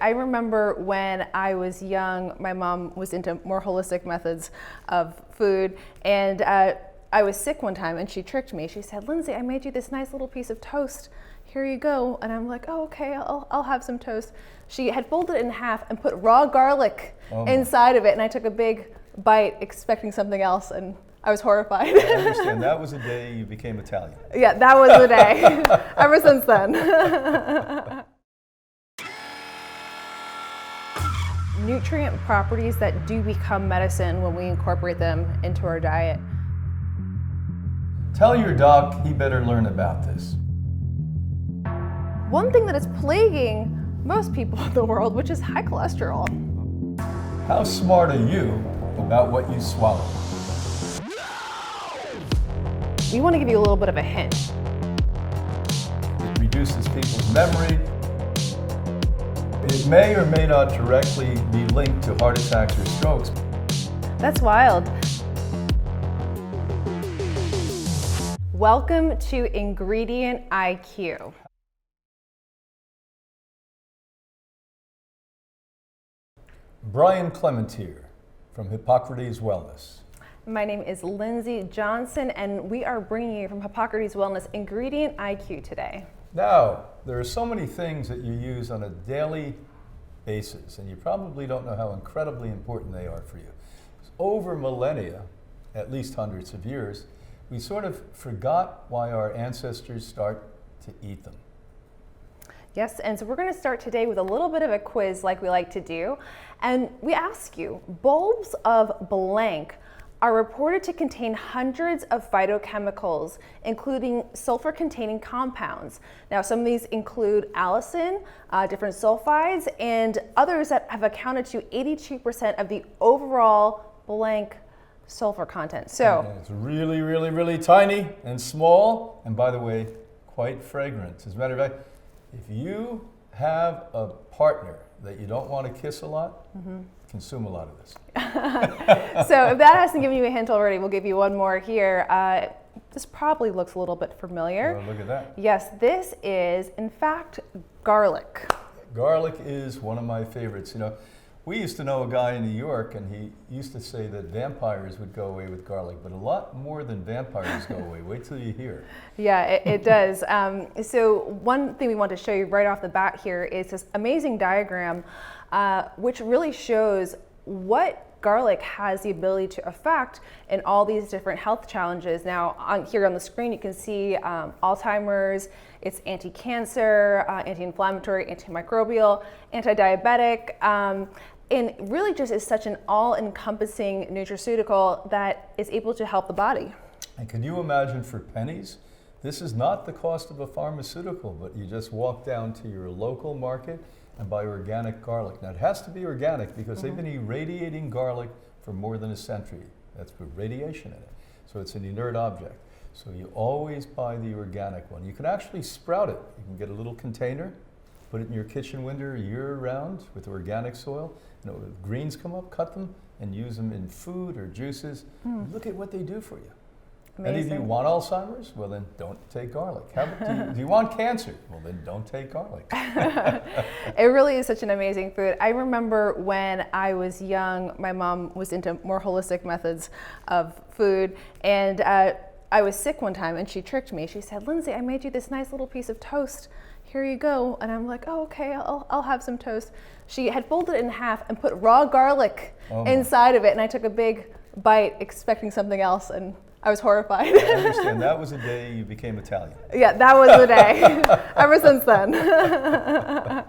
I remember when I was young, my mom was into more holistic methods of food, and I was sick one time and she tricked me. She said, "Lindsay, I made you this nice little piece of toast. Here you go." And I'm like, "Oh, okay, I'll have some toast." She had folded it in half and put raw garlic inside of it, and I took a big bite expecting something else, and I was horrified. I understand. That was the day you became Italian. Yeah, that was the day. Ever since then. Nutrient properties that do become medicine when we incorporate them into our diet. Tell your doc he better learn about this. One thing that is plaguing most people in the world, which is high cholesterol. How smart are you about what you swallow? We want to give you a little bit of a hint. It reduces people's memory. It may or may not directly be linked to heart attacks or strokes. That's wild. Welcome to Ingredient IQ. Brian Clement here from Hippocrates Wellness. My name is Lindsay Johnson, and we are bringing you from Hippocrates Wellness Ingredient IQ today. Now, there are so many things that you use on a daily basis, and you probably don't know how incredibly important they are for you. Over millennia, at least hundreds of years, we sort of forgot why our ancestors start to eat them. Yes, and so we're going to start today with a little bit of a quiz like we like to do. And we ask you, bulbs of blank are reported to contain hundreds of phytochemicals, including sulfur-containing compounds. Now, some of these include allicin, different sulfides, and others that have accounted to 82% of the overall blank sulfur content. So and it's really, really, really tiny and small, and by the way, quite fragrant. As a matter of fact, if you have a partner that you don't want to kiss a lot, consume a lot of this. So if that hasn't given you a hint already, we'll give you one more here. This probably looks a little bit familiar. Oh, look at that. Yes, this is, in fact, garlic. Garlic is one of my favorites. You know, we used to know a guy in New York, and he used to say that vampires would go away with garlic, but a lot more than vampires go away. Wait till you hear. Yeah, it does. So one thing we want to show you right off the bat here is this amazing diagram, which really shows what garlic has the ability to affect in all these different health challenges. Now, here on the screen, you can see Alzheimer's. It's anti-cancer, anti-inflammatory, antimicrobial, anti-diabetic, and really just is such an all-encompassing nutraceutical that is able to help the body. And can you imagine for pennies? This is not the cost of a pharmaceutical, but you just walk down to your local market and buy organic garlic. Now, it has to be organic because they've been irradiating garlic for more than a century. That's put radiation in it. So it's an inert object. So you always buy the organic one. You can actually sprout it. You can get a little container, put it in your kitchen window year-round with organic soil. You know, if greens come up, cut them and use them in food or juices. Look at what they do for you. Amazing. Any of you want Alzheimer's? Well, then don't take garlic. How about, do you want cancer? Well, then don't take garlic. It really is such an amazing food. I remember when I was young, my mom was into more holistic methods of food, and I was sick one time and she tricked me. She said, "Lindsay, I made you this nice little piece of toast. Here you go." And I'm like, "Oh, okay, I'll have some toast." She had folded it in half and put raw garlic inside of it, and I took a big bite expecting something else, and I was horrified. I understand. That was the day you became Italian. Yeah, that was the day. Ever since then.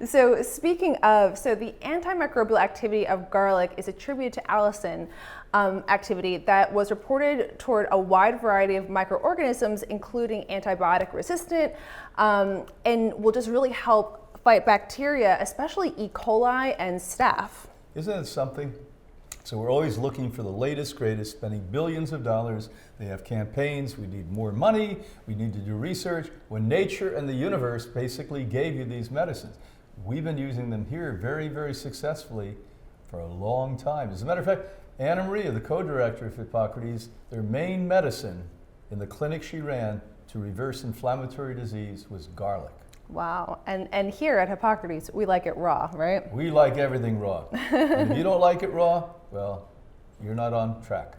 So speaking of, the antimicrobial activity of garlic is attributed to allicin activity that was reported toward a wide variety of microorganisms, including antibiotic resistant, and will just really help fight bacteria, especially E. coli and staph. Isn't it something? So we're always looking for the latest, greatest, spending billions of dollars. They have campaigns, we need more money, we need to do research, when nature and the universe basically gave you these medicines. We've been using them here very, very successfully for a long time. As a matter of fact, Anna Maria, the co-director of Hippocrates, their main medicine in the clinic she ran to reverse inflammatory disease was garlic. Wow. And here at Hippocrates, we like it raw, right? We like everything raw. And if you don't like it raw, well, you're not on track.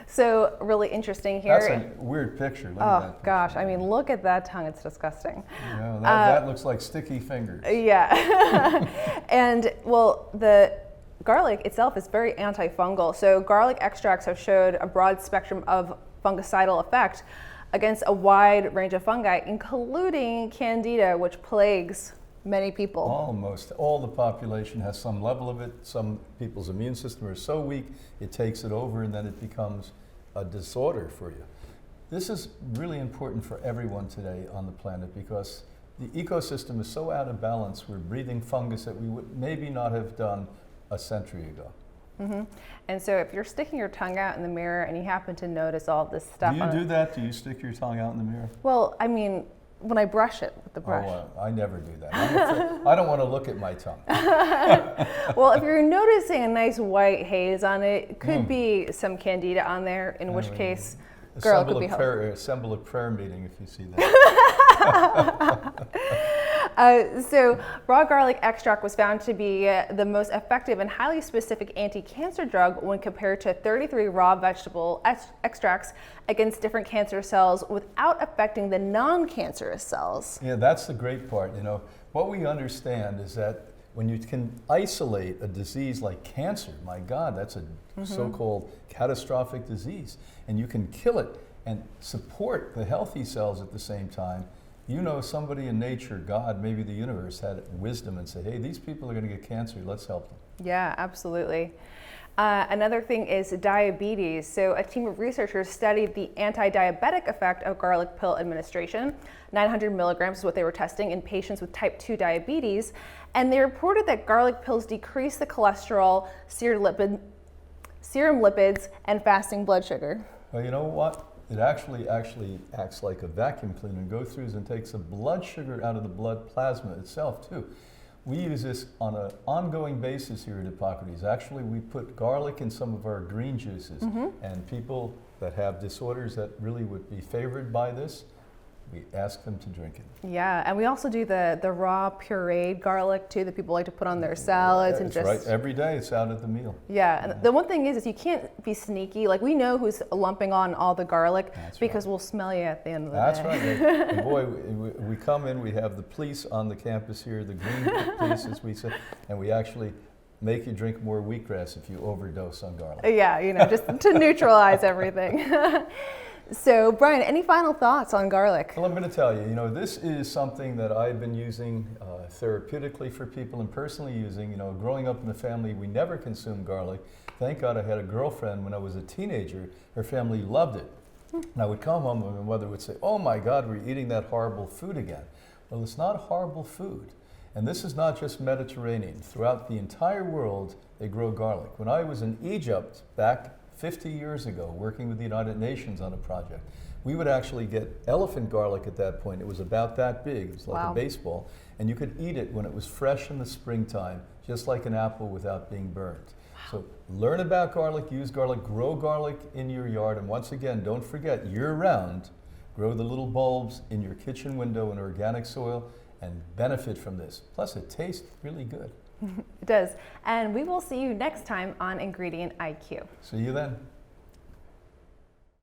So really interesting here. That's a weird picture. Look at Oh that gosh, picture. I mean, look at that tongue, it's disgusting. You know, that looks like sticky fingers. Yeah. And well, the garlic itself is very antifungal. So garlic extracts have showed a broad spectrum of fungicidal effect against a wide range of fungi, including Candida, which plagues many people. Almost all the population has some level of it. Some people's immune system are so weak, it takes it over and then it becomes a disorder for you. This is really important for everyone today on the planet because the ecosystem is so out of balance. We're breathing fungus that we would maybe not have done a century ago. Mm-hmm. And so if you're sticking your tongue out in the mirror and you happen to notice all this stuff. Do you do that? Do you stick your tongue out in the mirror? Well, I mean, when I brush it with the brush. Oh, I never do that. I don't want to look at my tongue. Well, if you're noticing a nice white haze on it, it could be some Candida on there, in which case garlic would be helpful. Assemble a prayer meeting if you see that. So raw garlic extract was found to be the most effective and highly specific anti-cancer drug when compared to 33 raw vegetable extracts against different cancer cells without affecting the non-cancerous cells. Yeah, that's the great part. You know, what we understand is that when you can isolate a disease like cancer, my God, that's a so-called catastrophic disease, and you can kill it and support the healthy cells at the same time. You know, somebody in nature, God, maybe the universe had wisdom and said, hey, these people are going to get cancer, let's help them. Yeah, absolutely. Another thing is diabetes. So a team of researchers studied the anti-diabetic effect of garlic pill administration. 900 milligrams is what they were testing in patients with type 2 diabetes. And they reported that garlic pills decrease the cholesterol, serum lipids, and fasting blood sugar. Well, you know what? It actually acts like a vacuum cleaner and goes through and takes the blood sugar out of the blood plasma itself too. We use this on an ongoing basis here at Hippocrates. Actually, we put garlic in some of our green juices, and people that have disorders that really would be favored by this, we ask them to drink it. Yeah, and we also do the raw pureed garlic too that people like to put on their salads and just. Right, every day it's out at the meal. Yeah, and the one thing is you can't be sneaky. Like we know who's lumping on all the garlic because we'll smell you at the end of the day. That's right. And boy, we come in, we have the police on the campus here, the green police as we say, and we actually make you drink more wheatgrass if you overdose on garlic. Yeah, you know, just to neutralize everything. So, Brian, any final thoughts on garlic? Well, I'm going to tell you, you know, this is something that I've been using therapeutically for people and personally using. You know, growing up in a family, we never consumed garlic. Thank God I had a girlfriend when I was a teenager. Her family loved it. And I would come home and my mother would say, oh my God, we're eating that horrible food again. Well, it's not horrible food. And this is not just Mediterranean. Throughout the entire world, they grow garlic. When I was in Egypt back 50 years ago, working with the United Nations on a project, we would actually get elephant garlic at that point. It was about that big, it was like a baseball, and you could eat it when it was fresh in the springtime, just like an apple without being burned. So learn about garlic, use garlic, grow garlic in your yard, and once again, don't forget, year-round, grow the little bulbs in your kitchen window in organic soil and benefit from this. Plus, it tastes really good. It does. And we will see you next time on Ingredient IQ. See you then.